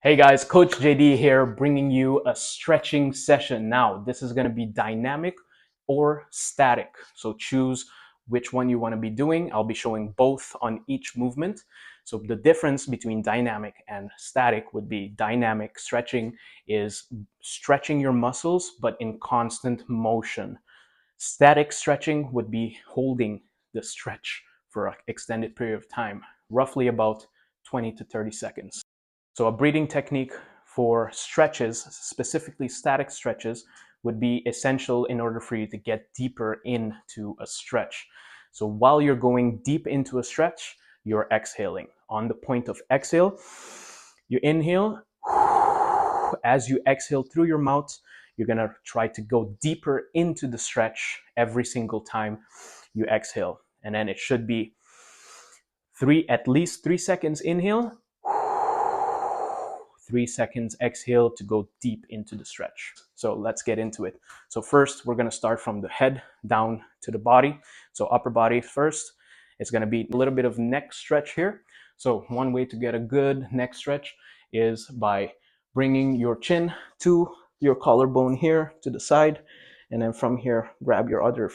Hey guys, Coach JD here, bringing you a stretching session. Now, this is going to be dynamic or static. So choose which one you want to be doing. I'll be showing both on each movement. So the difference between dynamic and static would be dynamic stretching is stretching your muscles, but in constant motion. Static stretching would be holding the stretch for an extended period of time, roughly about 20 to 30 seconds. So a breathing technique for stretches, specifically static stretches, would be essential in order for you to get deeper into a stretch. So while you're going deep into a stretch, you're exhaling. On the point of exhale, you inhale. As you exhale through your mouth, you're gonna try to go deeper into the stretch every single time you exhale. And then it should be at least 3 seconds inhale, 3 seconds exhale to go deep into the stretch. So let's get into it. So first, we're gonna start from the head down to the body. So upper body first. It's gonna be a little bit of neck stretch here. So one way to get a good neck stretch is by bringing your chin to your collarbone here to the side. And then from here, grab your other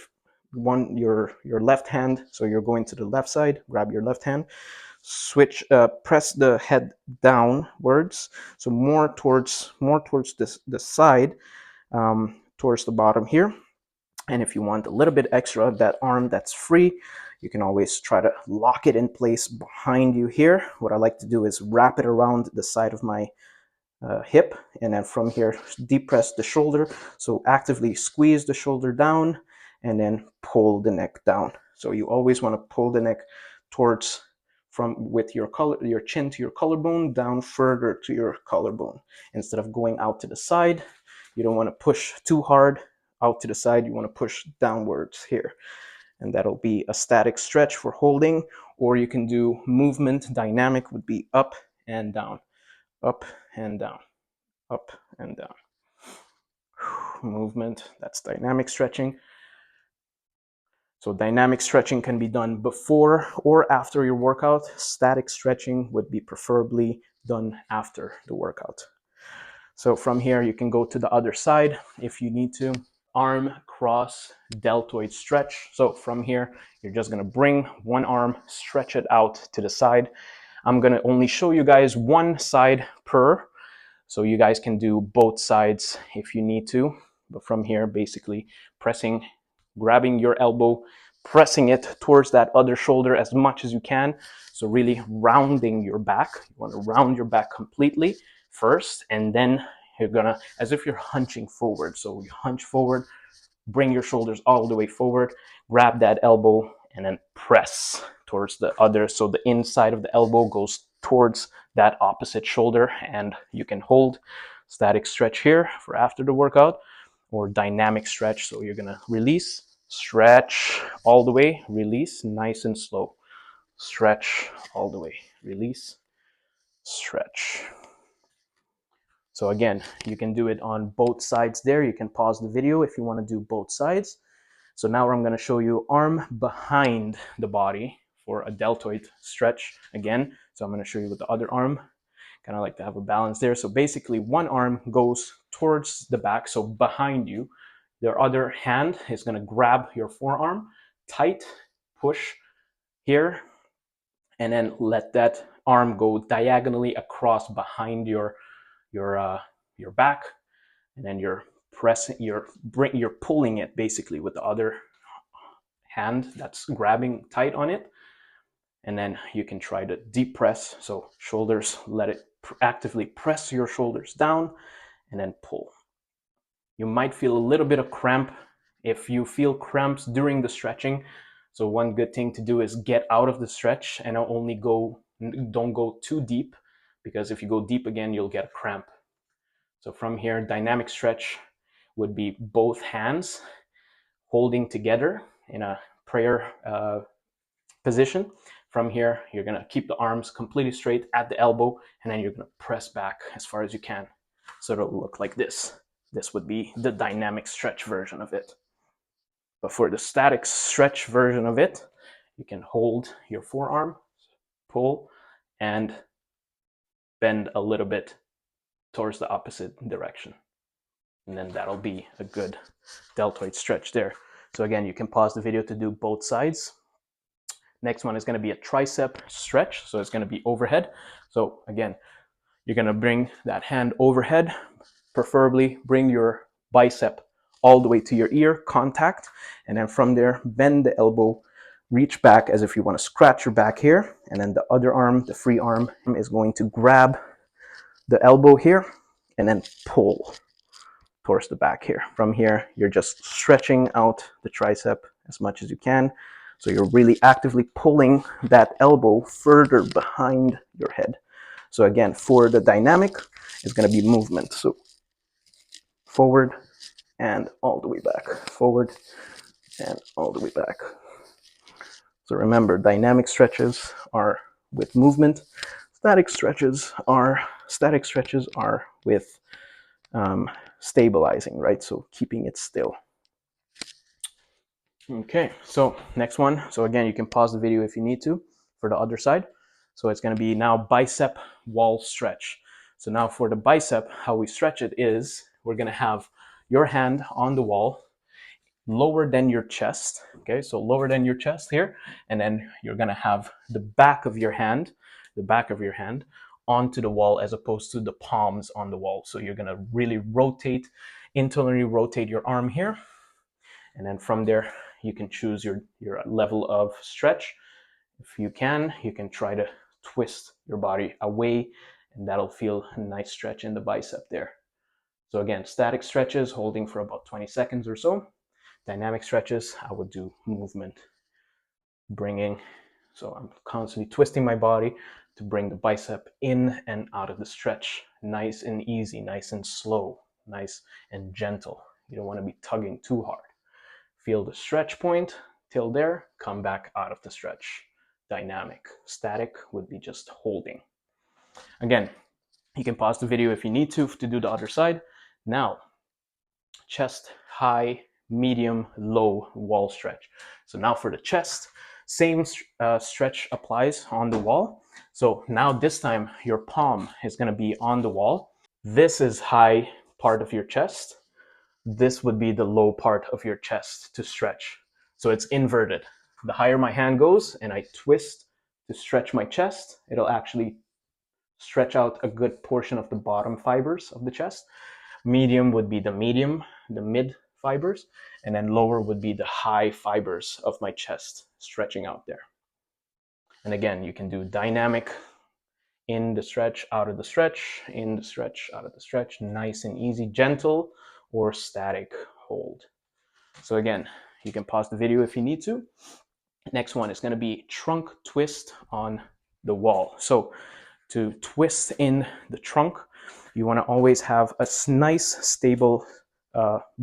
one, your left hand. So you're going to the left side, grab your left hand, press the head downwards, so more towards the side, towards the bottom here. And if you want a little bit extra of that arm that's free, you can always try to lock it in place behind you here. What I like to do is wrap it around the side of my hip, and then from here deep press the shoulder. So actively squeeze the shoulder down and then pull the neck down. So you always want to pull the neck towards, with your chin to your collarbone, down further to your collarbone, instead of going out to the side. You don't want to push too hard out to the side. You want to push downwards here, and that'll be a static stretch for holding. Or you can do movement. Dynamic would be up and down, up and down, up and down. Movement, that's dynamic stretching. So dynamic stretching can be done before or after your workout. Static stretching would be preferably done after the workout. So from here, you can go to the other side if you need to. Arm cross deltoid stretch. So from here, you're just gonna bring one arm, stretch it out to the side. I'm gonna only show you guys one side per, so you guys can do both sides if you need to. But from here, basically grabbing your elbow, pressing it towards that other shoulder as much as you can. So really rounding your back. You want to round your back completely first, and then you're gonna, as if you're hunching forward. So you hunch forward, bring your shoulders all the way forward, grab that elbow, and then press towards the other. So the inside of the elbow goes towards that opposite shoulder, and you can hold. Static stretch here for after the workout, or dynamic stretch. So you're gonna release, stretch all the way, release, nice and slow. Stretch all the way, release, stretch. So again, you can do it on both sides there. You can pause the video if you want to do both sides. So now I'm going to show you arm behind the body for a deltoid stretch again. So I'm going to show you with the other arm. Kind of like to have a balance there. So basically one arm goes towards the back, so behind you. Your other hand is going to grab your forearm, tight, push here, and then let that arm go diagonally across behind your back, and then you're pulling it basically with the other hand that's grabbing tight on it. And then you can try to deep press, so shoulders, let it actively press your shoulders down and then pull. You might feel a little bit of cramp. If you feel cramps during the stretching, so one good thing to do is get out of the stretch and don't go too deep, because if you go deep again, you'll get a cramp. So from here, dynamic stretch would be both hands holding together in a prayer position. From here, you're gonna keep the arms completely straight at the elbow, and then you're gonna press back as far as you can. So it'll look like this. This would be the dynamic stretch version of it. But for the static stretch version of it, you can hold your forearm, pull, and bend a little bit towards the opposite direction. And then that'll be a good deltoid stretch there. So again, you can pause the video to do both sides. Next one is going to be a tricep stretch. So it's going to be overhead. So again, you're going to bring that hand overhead, preferably bring your bicep all the way to your ear, contact, and then from there, bend the elbow, reach back as if you want to scratch your back here, and then the other arm, the free arm, is going to grab the elbow here and then pull towards the back here. From here, you're just stretching out the tricep as much as you can. So you're really actively pulling that elbow further behind your head. So again, for the dynamic, it's going to be movement. So forward and all the way back, forward and all the way back. So remember, dynamic stretches are with movement. Static stretches are with stabilizing, right? So keeping it still. Okay, so next one. So again, you can pause the video if you need to for the other side. So it's going to be now bicep wall stretch. So now for the bicep, how we stretch it is we're going to have your hand on the wall lower than your chest. Okay, so lower than your chest here, and then you're going to have the back of your hand onto the wall as opposed to the palms on the wall. So you're going to really internally rotate your arm here. And then from there, you can choose your level of stretch. If you can try to twist your body away, and that'll feel a nice stretch in the bicep there. So again, static stretches, holding for about 20 seconds or so. Dynamic stretches, I would do movement, bringing. So I'm constantly twisting my body to bring the bicep in and out of the stretch. Nice and easy, nice and slow, nice and gentle. You don't want to be tugging too hard. Feel the stretch point till there, come back out of the stretch. Dynamic. Static would be just holding. Again, you can pause the video if you need to do the other side. Now, chest, high, medium, low wall stretch. So now for the chest, same stretch applies on the wall. So now this time your palm is going to be on the wall. This is high part of your chest. This would be the low part of your chest to stretch. So it's inverted. The higher my hand goes and I twist to stretch my chest, it'll actually stretch out a good portion of the bottom fibers of the chest. Medium would be the mid fibers, and then lower would be the high fibers of my chest stretching out there. And again, you can do dynamic, in the stretch, out of the stretch, in the stretch, out of the stretch, nice and easy, gentle, or static hold. So again, you can pause the video if you need to. Next one is going to be trunk twist on the wall. So to twist in the trunk, you want to always have a nice stable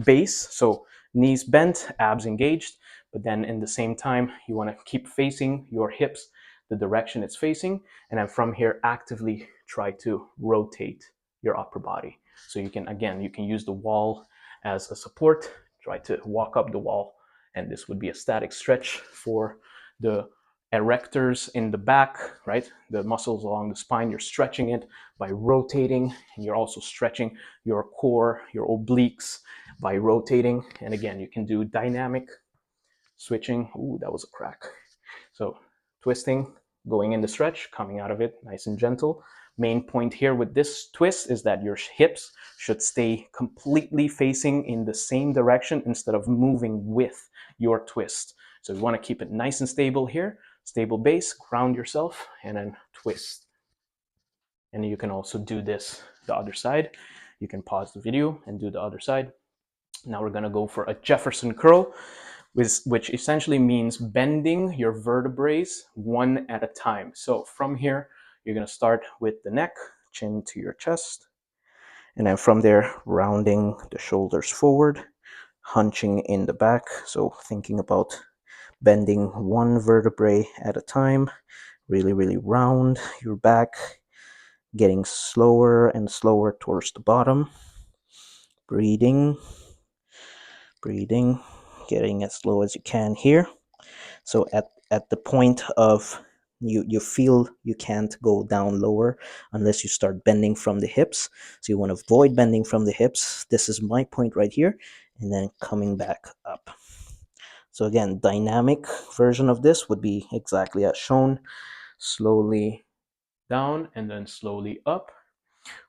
base. So knees bent, abs engaged, but then in the same time, you want to keep facing your hips the direction it's facing, and then from here actively try to rotate your upper body. So you can use the wall as a support, try to walk up the wall, and this would be a static stretch for the erectors in the back, right? The muscles along the spine, you're stretching it by rotating, and you're also stretching your core, your obliques by rotating. And again, you can do dynamic switching. Ooh, that was a crack. So twisting, going in the stretch, coming out of it nice and gentle. Main point here with this twist is that your hips should stay completely facing in the same direction instead of moving with your twist. So you want to keep it nice and stable here, stable base, ground yourself, and then twist. And you can also do this the other side. You can pause the video and do the other side. Now we're going to go for a Jefferson curl, which essentially means bending your vertebrae one at a time. So from here, you're going to start with the neck, chin to your chest, and then from there, rounding the shoulders forward, hunching in the back. So thinking about bending one vertebrae at a time, really, really round your back, getting slower and slower towards the bottom, breathing, getting as slow as you can here. So at the point of you feel you can't go down lower unless you start bending from the hips. So you want to avoid bending from the hips. This is my point right here, and then coming back up. So again, dynamic version of this would be exactly as shown. Slowly down and then slowly up.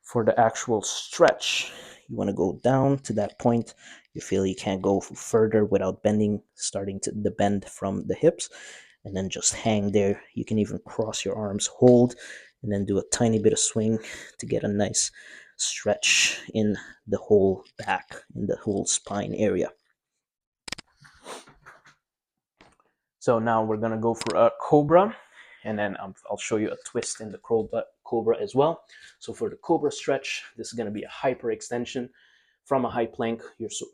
For the actual stretch, you want to go down to that point. You feel you can't go further without bending, starting to the bend from the hips, and then just hang there. You can even cross your arms, hold, and then do a tiny bit of swing to get a nice stretch in the whole back, in the whole spine area. So now we're gonna go for a cobra, and then I'll show you a twist in the cobra as well. So for the cobra stretch, this is gonna be a hyperextension from a high plank.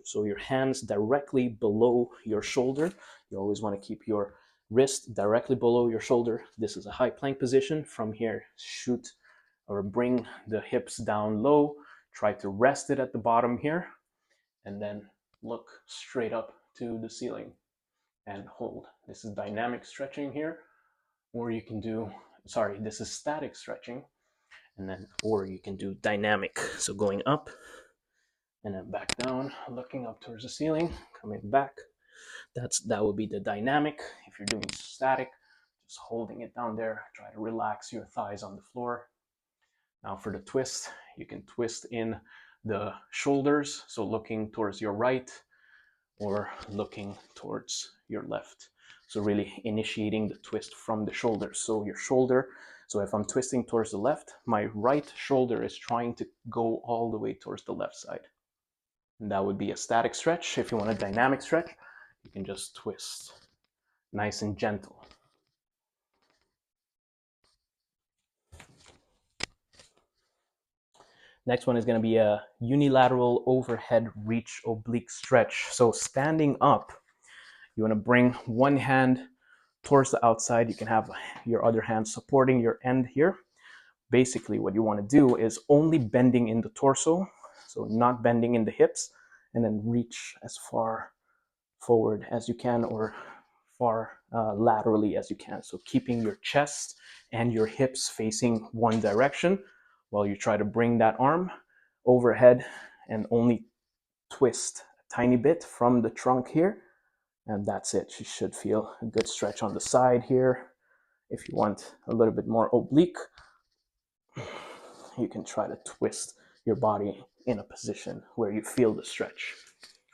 So your hands directly below your shoulder. You always want to keep your wrist directly below your shoulder. This is a high plank position. From here, shoot or bring the hips down low. Try to rest it at the bottom here, and then look straight up to the ceiling and hold. This is dynamic stretching here, or you can do, sorry, this is static stretching, and then, or you can do dynamic. So going up and then back down, looking up towards the ceiling, coming back. That would be the dynamic. If you're doing static, just holding it down there, try to relax your thighs on the floor. Now for the twist, you can twist in the shoulders, so looking towards your right or looking towards your left. So really initiating the twist from the shoulder. So your shoulder, so if I'm twisting towards the left, my right shoulder is trying to go all the way towards the left side. And that would be a static stretch. If you want a dynamic stretch, you can just twist nice and gentle. Next one is going to be a unilateral overhead reach oblique stretch. So standing up, you want to bring one hand towards the outside. You can have your other hand supporting your end here. Basically, what you want to do is only bending in the torso, so not bending in the hips, and then reach as far forward as you can or far laterally as you can. So keeping your chest and your hips facing one direction while you try to bring that arm overhead and only twist a tiny bit from the trunk here. And that's it. You should feel a good stretch on the side here. If you want a little bit more oblique, you can try to twist your body in a position where you feel the stretch.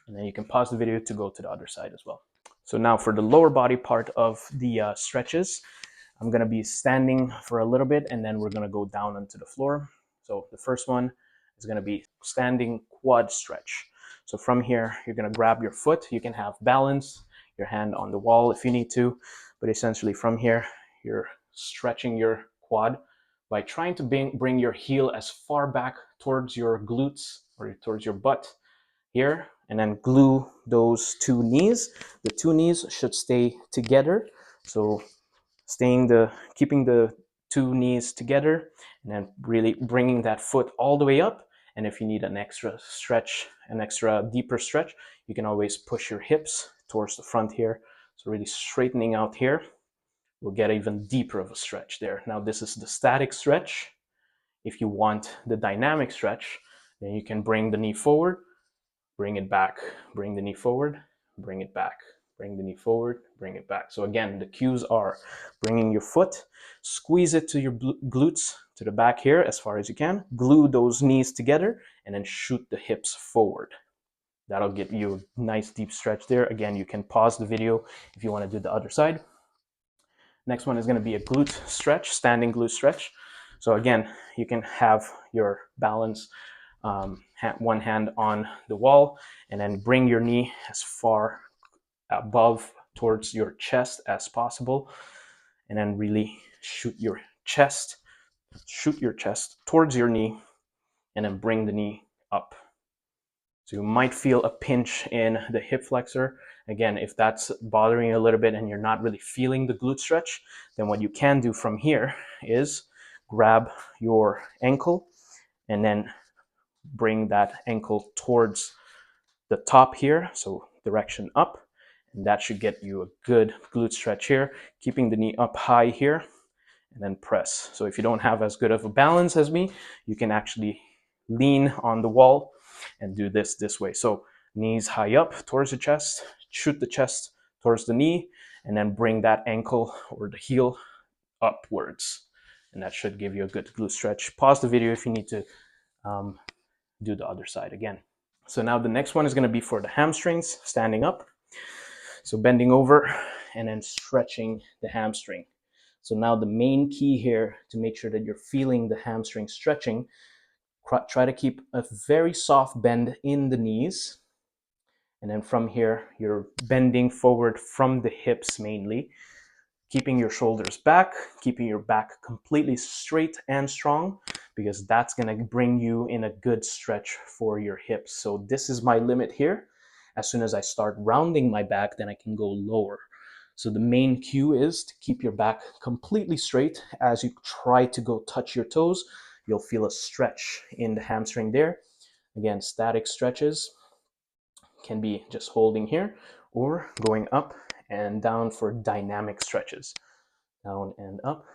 And then you can pause the video to go to the other side as well. So now for the lower body part of the stretches, I'm going to be standing for a little bit and then we're going to go down onto the floor. So the first one is going to be standing quad stretch. So from here, you're going to grab your foot. You can have balance, your hand on the wall if you need to, but essentially from here, you're stretching your quad by trying to bring your heel as far back towards your glutes or towards your butt here, and then glue those two knees. The two knees should stay together. So keeping the two knees together and then really bringing that foot all the way up. And if you need an extra stretch, an extra deeper stretch, you can always push your hips towards the front here. So really straightening out here will get even deeper of a stretch there. Now this is the static stretch. If you want the dynamic stretch, then you can bring the knee forward, bring it back, bring the knee forward, bring it back, bring the knee forward, bring it back. So again, the cues are bringing your foot, squeeze it to your glutes, to the back here as far as you can, glue those knees together, and then shoot the hips forward. That'll get you a nice deep stretch there. Again, you can pause the video if you want to do the other side. Next one is going to be a glute stretch, standing glute stretch. So again, you can have your balance, one hand on the wall, and then bring your knee as far above towards your chest as possible, and then really shoot your chest towards your knee, and then bring the knee up. So you might feel a pinch in the hip flexor. Again, if that's bothering you a little bit and you're not really feeling the glute stretch, then what you can do from here is grab your ankle and then bring that ankle towards the top here, so direction up, and that should get you a good glute stretch here, keeping the knee up high here, and then press. So if you don't have as good of a balance as me, you can actually lean on the wall and do this way. So knees high up towards the chest, shoot the chest towards the knee, and then bring that ankle or the heel upwards. And that should give you a good glute stretch. Pause the video if you need to do the other side again. So now the next one is going to be for the hamstrings, standing up. So bending over and then stretching the hamstring. So now the main key here to make sure that you're feeling the hamstring stretching, try to keep a very soft bend in the knees. And then from here, you're bending forward from the hips mainly, keeping your shoulders back, keeping your back completely straight and strong, because that's going to bring you in a good stretch for your hips. So this is my limit here. As soon as I start rounding my back, then I can go lower. So the main cue is to keep your back completely straight. As you try to go touch your toes, you'll feel a stretch in the hamstring there. Again, static stretches can be just holding here or going up and down for dynamic stretches. Down and up,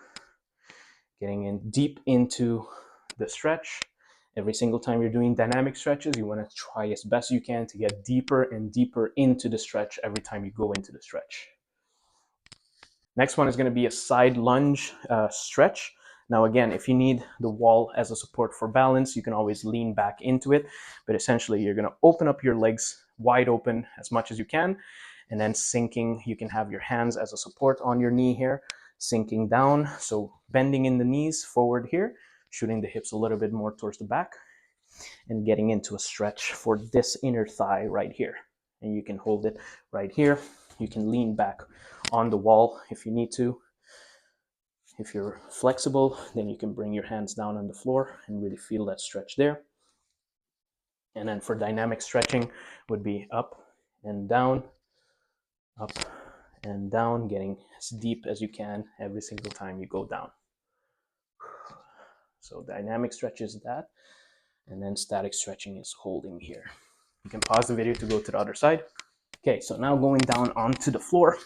getting in deep into the stretch. Every single time you're doing dynamic stretches, you want to try as best you can to get deeper and deeper into the stretch every time you go into the stretch. Next one is going to be a side lunge stretch. Now again, if you need the wall as a support for balance, you can always lean back into it. But essentially, you're going to open up your legs wide open as much as you can, and then sinking. You can have your hands as a support on your knee here, sinking down. So bending in the knees forward here, shooting the hips a little bit more towards the back, and getting into a stretch for this inner thigh right here. And you can hold it right here. You can lean back on the wall if you need to. If you're flexible, then you can bring your hands down on the floor and really feel that stretch there. And then for dynamic stretching would be up and down, up and down, getting as deep as you can every single time you go down. So dynamic stretch is that, and then static stretching is holding here. You can pause the video to go to the other side. Okay, so now going down onto the floor,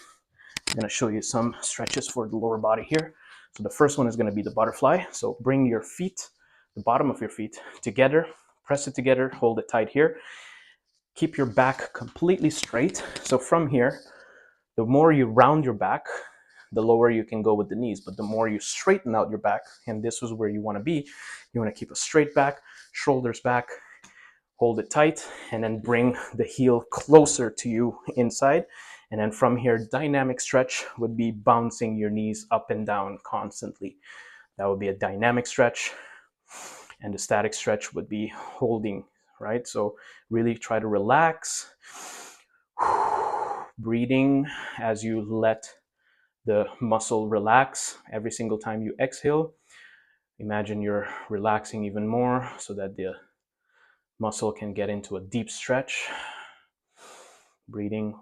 I'm going to show you some stretches for the lower body here. So the first one is going to be the butterfly. So bring your feet, the bottom of your feet together, press it together, hold it tight here. Keep your back completely straight. So from here, the more you round your back, the lower you can go with the knees. But the more you straighten out your back, and this is where you want to be, you want to keep a straight back, shoulders back, hold it tight, and then bring the heel closer to you inside. And then from here, dynamic stretch would be bouncing your knees up and down constantly. That would be a dynamic stretch. And the static stretch would be holding, right? So really try to relax. Breathing as you let the muscle relax every single time you exhale. Imagine you're relaxing even more so that the muscle can get into a deep stretch. Breathing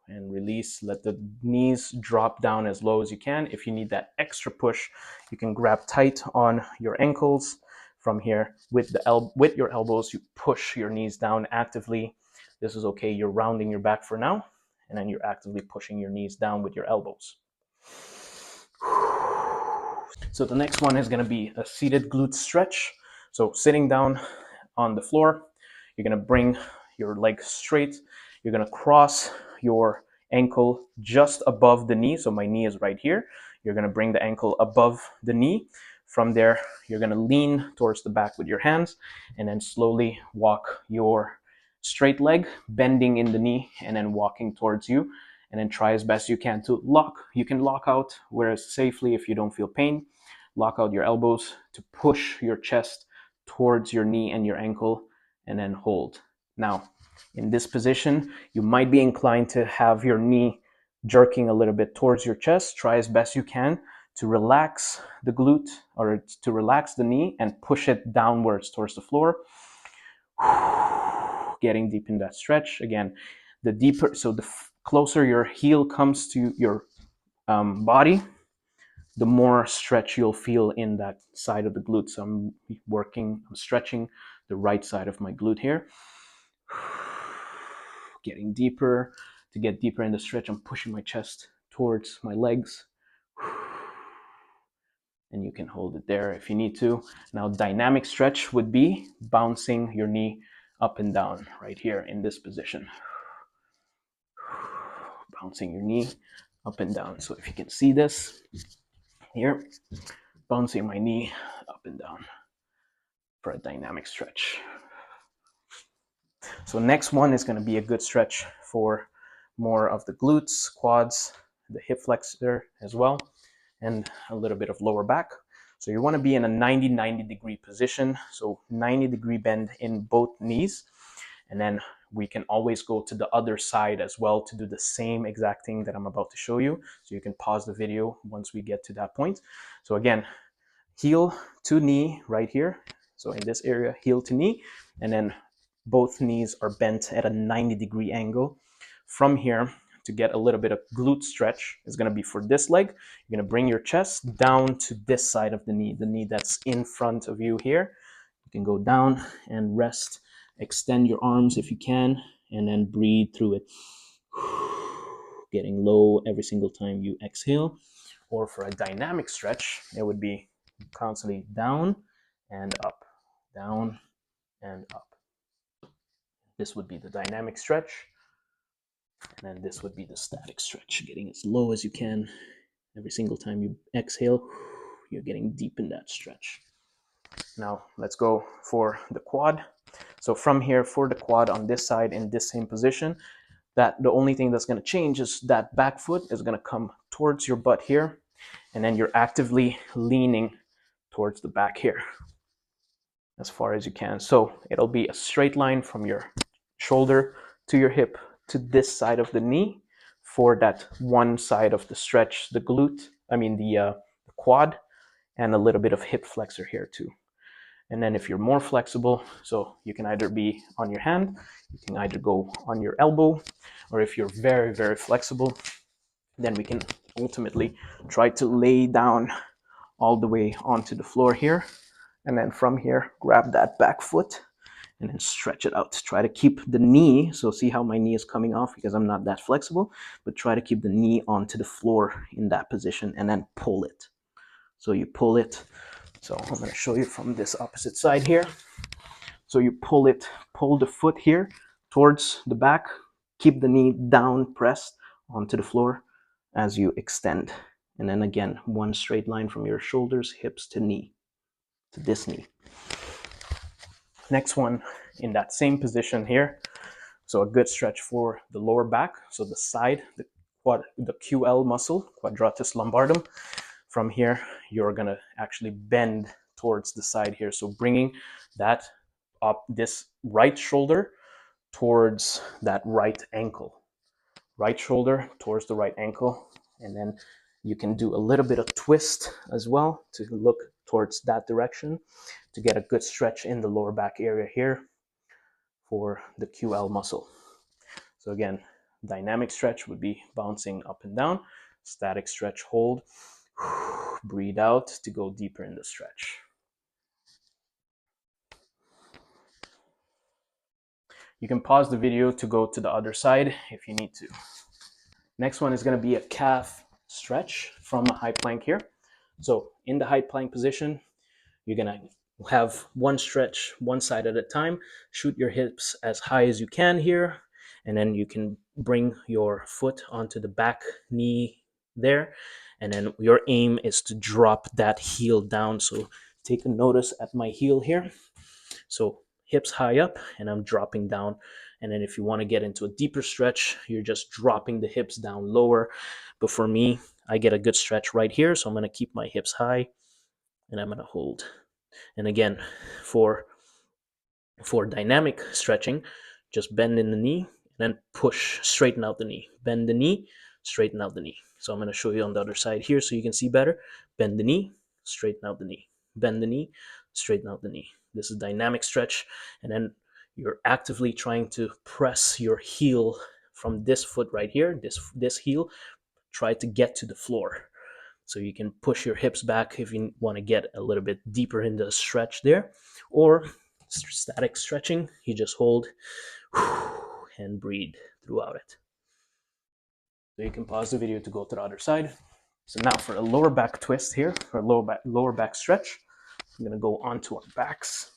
and release. Let the knees drop down as low as you can. If you need that extra push, you can grab tight on your ankles. From here, with your elbows, you push your knees down actively. This is okay. You're rounding your back for now, and then you're actively pushing your knees down with your elbows. So the next one is going to be a seated glute stretch. So sitting down on the floor, you're going to bring your leg straight. You're going to cross your ankle just above the knee. So my knee is right here. You're going to bring the ankle above the knee. From there, you're going to lean towards the back with your hands and then slowly walk your straight leg, bending in the knee and then walking towards you. And then try as best you can to lock. You can lock out where it's safely if you don't feel pain. Lock out your elbows to push your chest towards your knee and your ankle and then hold. Now, in this position, you might be inclined to have your knee jerking a little bit towards your chest. Try as best you can to relax the glute or to relax the knee and push it downwards towards the floor. Getting deep in that stretch. Again, the deeper, so the closer your heel comes to your body, the more stretch you'll feel in that side of the glute. So I'm stretching the right side of my glute here. Getting deeper. To get deeper in the stretch, I'm pushing my chest towards my legs. and you can hold it there if you need to. Now, dynamic stretch would be bouncing your knee up and down right here in this position. Bouncing your knee up and down. So if you can see this here, bouncing my knee up and down for a dynamic stretch. So next one is going to be a good stretch for more of the glutes, quads, the hip flexor as well, and a little bit of lower back. So you want to be in a 90 degree position. So 90-degree bend in both knees. And then we can always go to the other side as well to do the same exact thing that I'm about to show you. So you can pause the video once we get to that point. So again, heel to knee right here. So in this area, heel to knee, and then both knees are bent at a 90-degree angle. From here, to get a little bit of glute stretch, is going to be for this leg. You're going to bring your chest down to this side of the knee that's in front of you here. You can go down and rest, extend your arms if you can, and then breathe through it. Getting low every single time you exhale. Or for a dynamic stretch, it would be constantly down and up, down and up. This would be the dynamic stretch, and then this would be the static stretch, getting as low as you can. Every single time you exhale, you're getting deep in that stretch. Now let's go for the quad. So from here, for the quad on this side in this same position, that the only thing that's going to change is that back foot is going to come towards your butt here, and then you're actively leaning towards the back here as far as you can. So it'll be a straight line from your shoulder to your hip to this side of the knee for that one side of the stretch, the quad, and a little bit of hip flexor here too. And then if you're more flexible, so you can either be on your hand, you can either go on your elbow, or if you're very, very flexible, then we can ultimately try to lay down all the way onto the floor here. And then from here, grab that back foot and then stretch it out. Try to keep the knee, so see how my knee is coming off because I'm not that flexible, but try to keep the knee onto the floor in that position and then pull it. So you pull it. So I'm going to show you from this opposite side here. So you pull the foot here towards the back, keep the knee down pressed onto the floor as you extend. And then again, one straight line from your shoulders, hips to knee, to this knee. Next one in that same position here. So a good stretch for the lower back. So the side, the QL muscle, quadratus lumbardum. From here, you're gonna actually bend towards the side here. So bringing that up, this right shoulder towards that right ankle. Right shoulder towards the right ankle. And then you can do a little bit of twist as well to look towards that direction to get a good stretch in the lower back area here for the QL muscle. So again, dynamic stretch would be bouncing up and down. Static stretch, hold. Breathe out to go deeper in the stretch. You can pause the video to go to the other side if you need to. Next one is going to be a calf stretch from a high plank here. So in the high plank position, you're going to have one stretch one side at a time. Shoot your hips as high as you can here, and then you can bring your foot onto the back knee there, and then your aim is to drop that heel down. So take a notice at my heel here. So hips high up, and I'm dropping down. And then if you want to get into a deeper stretch, you're just dropping the hips down lower. But for me, I get a good stretch right here, so I'm going to keep my hips high, and I'm going to hold. And again, for dynamic stretching, just bend in the knee and then push, straighten out the knee. Bend the knee, straighten out the knee. So I'm going to show you on the other side here so you can see better. Bend the knee, straighten out the knee. Bend the knee, straighten out the knee. This is dynamic stretch, and then you're actively trying to press your heel from this foot right here, this heel, try to get to the floor. So you can push your hips back if you want to get a little bit deeper in the stretch there. Or static stretching, you just hold and breathe throughout it. So you can pause the video to go to the other side. So now for a lower back twist here, for a lower back stretch, I'm gonna go onto our backs.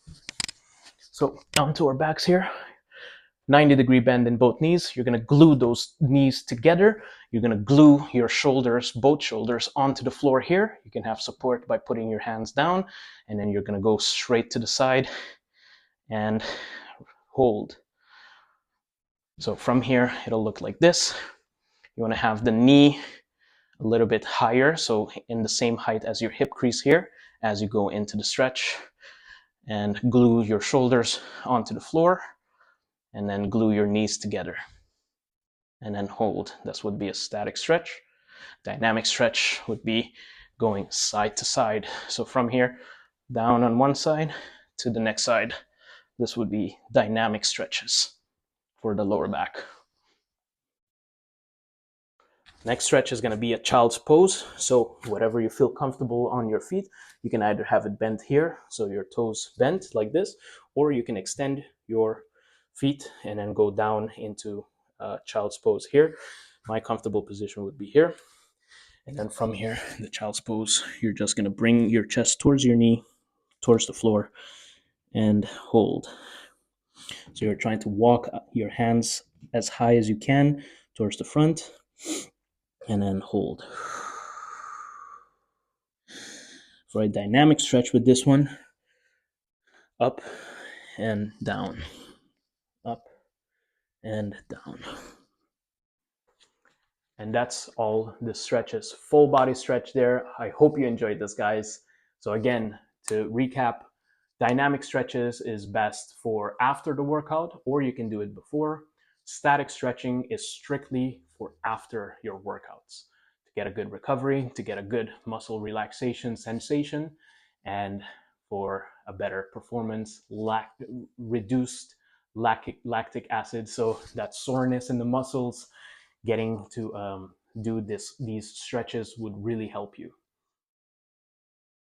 So onto our backs here, 90-degree bend in both knees. You're gonna glue those knees together. You're gonna glue your shoulders, both shoulders, onto the floor here. You can have support by putting your hands down, and then you're gonna go straight to the side and hold. So from here, it'll look like this. You wanna have the knee a little bit higher, so in the same height as your hip crease here, as you go into the stretch, and glue your shoulders onto the floor, and then glue your knees together, and then hold. This would be a static stretch. Dynamic stretch would be going side to side. So from here, down on one side to the next side. This would be dynamic stretches for the lower back. Next stretch is going to be a child's pose. So whatever you feel comfortable on your feet, you can either have it bent here, so your toes bent like this, or you can extend your feet and then go down into child's pose here. My comfortable position would be here. And then from here, the child's pose, you're just going to bring your chest towards your knee, towards the floor, and hold. So you're trying to walk your hands as high as you can towards the front, and then hold. For a dynamic stretch with this one, up and down, up and down. And that's all the stretches. Full body stretch there. I hope you enjoyed this, guys. So again, to recap, dynamic stretches is best for after the workout, or you can do it before. Static stretching is strictly for after your workouts to get a good recovery, to get a good muscle relaxation sensation, and for a better performance, reduced lactic acid, so that soreness in the muscles, getting to do these stretches would really help you.